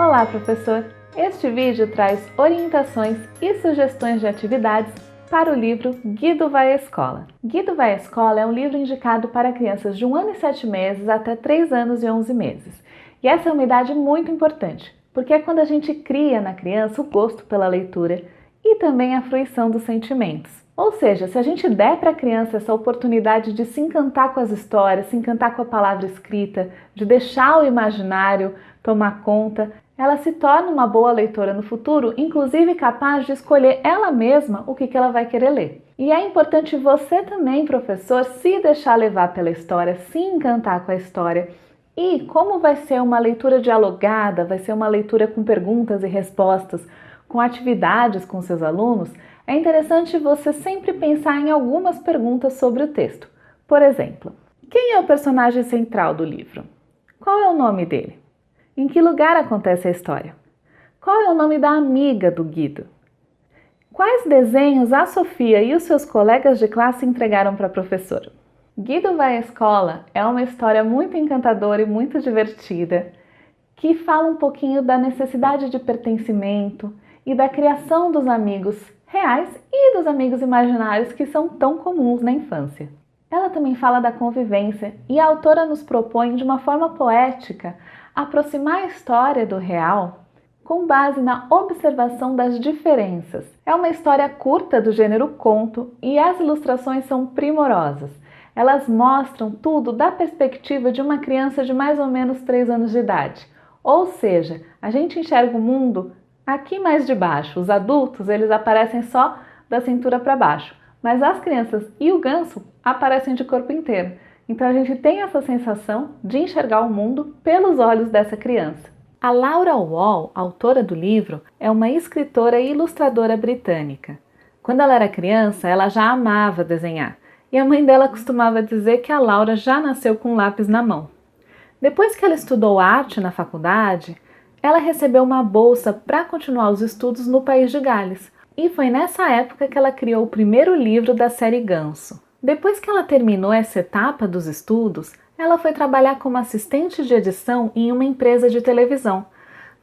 Olá, professor! Este vídeo traz orientações e sugestões de atividades para o livro Guido Vai à Escola. Guido Vai à Escola é um livro indicado para crianças de 1 ano e 7 meses até 3 anos e 11 meses. E essa é uma idade muito importante, porque é quando a gente cria na criança o gosto pela leitura e também a fruição dos sentimentos. Ou seja, se a gente der para a criança essa oportunidade de se encantar com as histórias, se encantar com a palavra escrita, de deixar o imaginário tomar conta, ela se torna uma boa leitora no futuro, inclusive capaz de escolher ela mesma o que ela vai querer ler. E é importante você também, professor, se deixar levar pela história, se encantar com a história. E como vai ser uma leitura dialogada, vai ser uma leitura com perguntas e respostas, com atividades com seus alunos, é interessante você sempre pensar em algumas perguntas sobre o texto. Por exemplo, quem é o personagem central do livro? Qual é o nome dele? Em que lugar acontece a história? Qual é o nome da amiga do Guido? Quais desenhos a Sofia e os seus colegas de classe entregaram para a professora? Guido Vai à Escola é uma história muito encantadora e muito divertida, que fala um pouquinho da necessidade de pertencimento e da criação dos amigos reais e dos amigos imaginários que são tão comuns na infância. Ela também fala da convivência e a autora nos propõe, de uma forma poética, aproximar a história do real com base na observação das diferenças. É uma história curta do gênero conto e as ilustrações são primorosas. Elas mostram tudo da perspectiva de uma criança de mais ou menos 3 anos de idade. Ou seja, a gente enxerga o mundo aqui mais de baixo. Os adultos, eles aparecem só da cintura para baixo, mas as crianças e o ganso aparecem de corpo inteiro. Então a gente tem essa sensação de enxergar o mundo pelos olhos dessa criança. A Laura Wall, autora do livro, é uma escritora e ilustradora britânica. Quando ela era criança, ela já amava desenhar, e a mãe dela costumava dizer que a Laura já nasceu com um lápis na mão. Depois que ela estudou arte na faculdade, ela recebeu uma bolsa para continuar os estudos no país de Gales, e foi nessa época que ela criou o primeiro livro da série Ganso. Depois que ela terminou essa etapa dos estudos, ela foi trabalhar como assistente de edição em uma empresa de televisão.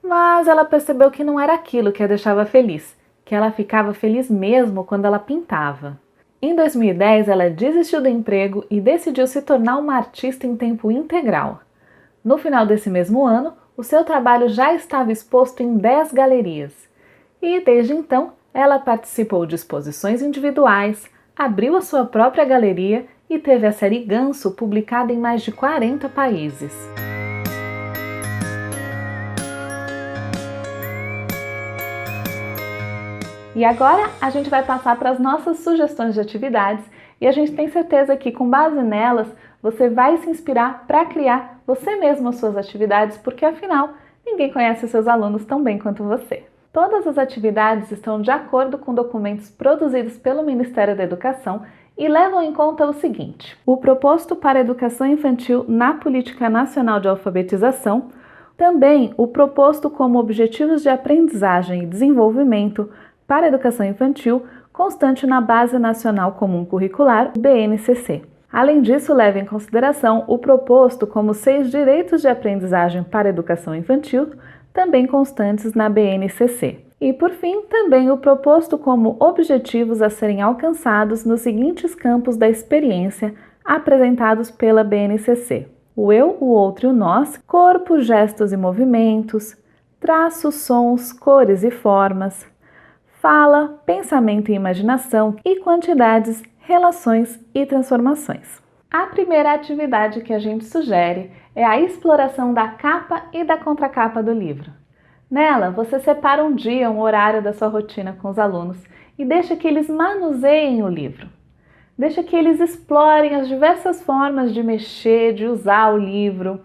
Mas ela percebeu que não era aquilo que a deixava feliz, que ela ficava feliz mesmo quando ela pintava. Em 2010, ela desistiu do emprego e decidiu se tornar uma artista em tempo integral. No final desse mesmo ano, o seu trabalho já estava exposto em 10 galerias. E desde então, ela participou de exposições individuais, abriu a sua própria galeria e teve a série Ganso publicada em mais de 40 países. E agora a gente vai passar para as nossas sugestões de atividades e a gente tem certeza que com base nelas você vai se inspirar para criar você mesmo as suas atividades, porque afinal ninguém conhece os seus alunos tão bem quanto você. Todas as atividades estão de acordo com documentos produzidos pelo Ministério da Educação e levam em conta o seguinte: o proposto para a educação infantil na Política Nacional de Alfabetização, também o proposto como objetivos de aprendizagem e desenvolvimento para a educação infantil constante na Base Nacional Comum Curricular, BNCC. Além disso, leva em consideração o proposto como 6 direitos de aprendizagem para a educação infantil, também constantes na BNCC. E, por fim, também o proposto como objetivos a serem alcançados nos seguintes campos da experiência apresentados pela BNCC: o eu, o outro e o nós, corpo, gestos e movimentos, traços, sons, cores e formas, fala, pensamento e imaginação e quantidades, relações e transformações. A primeira atividade que a gente sugere é a exploração da capa e da contracapa do livro. Nela, você separa um dia, um horário da sua rotina com os alunos e deixa que eles manuseiem o livro. Deixa que eles explorem as diversas formas de mexer, de usar o livro.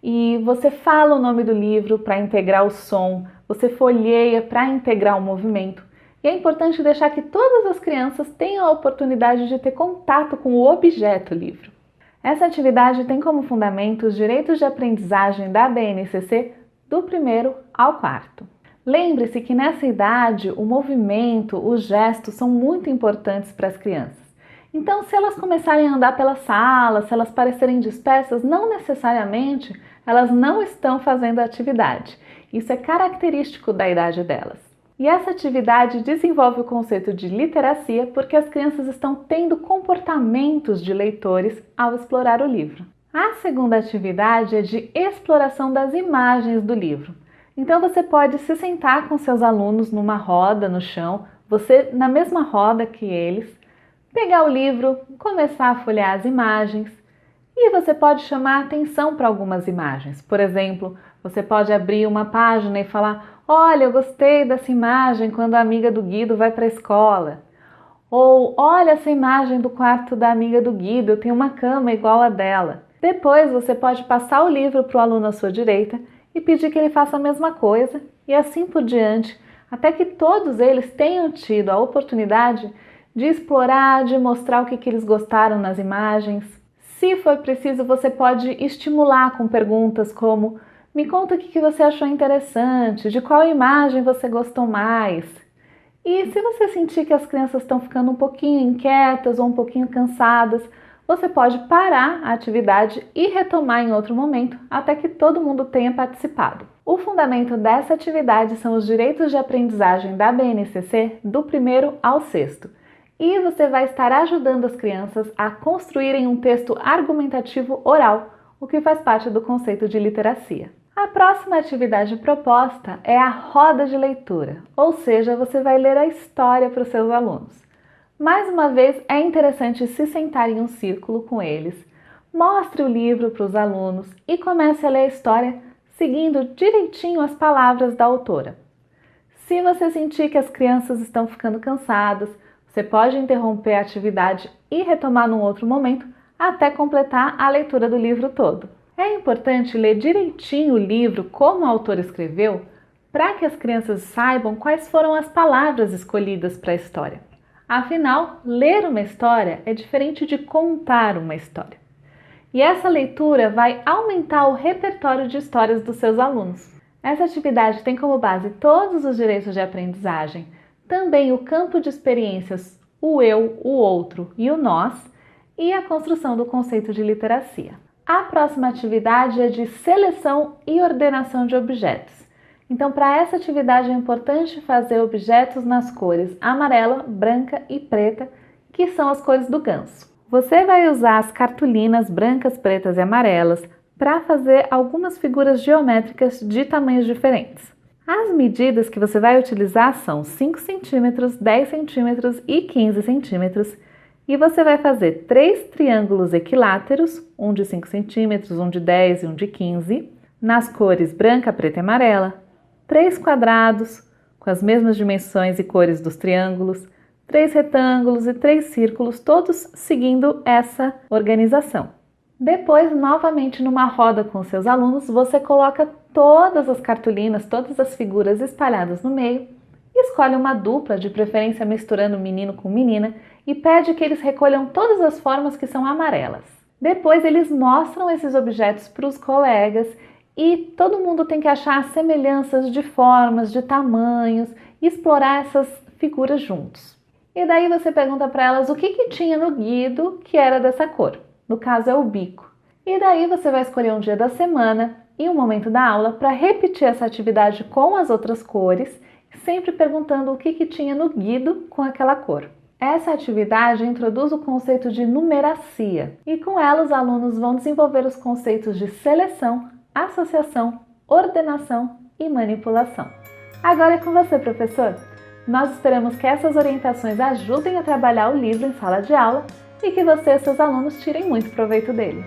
E você fala o nome do livro para integrar o som, você folheia para integrar o movimento. E é importante deixar que todas as crianças tenham a oportunidade de ter contato com o objeto livro. Essa atividade tem como fundamento os direitos de aprendizagem da BNCC do 1º ao 4º. Lembre-se que nessa idade o movimento, os gestos são muito importantes para as crianças. Então, se elas começarem a andar pela sala, se elas parecerem dispersas, não necessariamente elas não estão fazendo a atividade. Isso é característico da idade delas. E essa atividade desenvolve o conceito de literacia porque as crianças estão tendo comportamentos de leitores ao explorar o livro. A segunda atividade é de exploração das imagens do livro. Então você pode se sentar com seus alunos numa roda no chão, você na mesma roda que eles, pegar o livro, começar a folhear as imagens e você pode chamar atenção para algumas imagens. Por exemplo, você pode abrir uma página e falar: olha, eu gostei dessa imagem quando a amiga do Guido vai para a escola. Ou olha essa imagem do quarto da amiga do Guido, eu tenho uma cama igual a dela. Depois você pode passar o livro para o aluno à sua direita e pedir que ele faça a mesma coisa e assim por diante, até que todos eles tenham tido a oportunidade de explorar, de mostrar o que eles gostaram nas imagens. Se for preciso, você pode estimular com perguntas como: me conta o que você achou interessante, de qual imagem você gostou mais. E se você sentir que as crianças estão ficando um pouquinho inquietas ou um pouquinho cansadas, você pode parar a atividade e retomar em outro momento, até que todo mundo tenha participado. O fundamento dessa atividade são os direitos de aprendizagem da BNCC do 1º ao 6º. E você vai estar ajudando as crianças a construírem um texto argumentativo oral, o que faz parte do conceito de literacia. A próxima atividade proposta é a roda de leitura, ou seja, você vai ler a história para os seus alunos. Mais uma vez, é interessante se sentar em um círculo com eles, mostre o livro para os alunos e comece a ler a história seguindo direitinho as palavras da autora. Se você sentir que as crianças estão ficando cansadas, você pode interromper a atividade e retomar num outro momento até completar a leitura do livro todo. É importante ler direitinho o livro como o autor escreveu para que as crianças saibam quais foram as palavras escolhidas para a história. Afinal, ler uma história é diferente de contar uma história. E essa leitura vai aumentar o repertório de histórias dos seus alunos. Essa atividade tem como base todos os direitos de aprendizagem, também o campo de experiências, o eu, o outro e o nós, e a construção do conceito de literacia. A próxima atividade é de seleção e ordenação de objetos. Então, para essa atividade é importante fazer objetos nas cores amarela, branca e preta, que são as cores do ganso. Você vai usar as cartolinas brancas, pretas e amarelas para fazer algumas figuras geométricas de tamanhos diferentes. As medidas que você vai utilizar são 5 cm, 10 cm e 15 cm. E você vai fazer 3 triângulos equiláteros, um de 5 cm, um de 10 e um de 15, nas cores branca, preta e amarela, 3 quadrados com as mesmas dimensões e cores dos triângulos, 3 retângulos e 3 círculos, todos seguindo essa organização. Depois, novamente numa roda com seus alunos, você coloca todas as cartolinas, todas as figuras espalhadas no meio, escolhe uma dupla, de preferência misturando menino com menina, e pede que eles recolham todas as formas que são amarelas. Depois eles mostram esses objetos para os colegas e todo mundo tem que achar semelhanças de formas, de tamanhos e explorar essas figuras juntos. E daí você pergunta para elas o que tinha no Guido que era dessa cor. No caso é o bico. E daí você vai escolher um dia da semana e um momento da aula para repetir essa atividade com as outras cores, sempre perguntando o que tinha no Guido com aquela cor. Essa atividade introduz o conceito de numeracia e com ela os alunos vão desenvolver os conceitos de seleção, associação, ordenação e manipulação. Agora é com você, professor! Nós esperamos que essas orientações ajudem a trabalhar o livro em sala de aula e que você e seus alunos tirem muito proveito dele.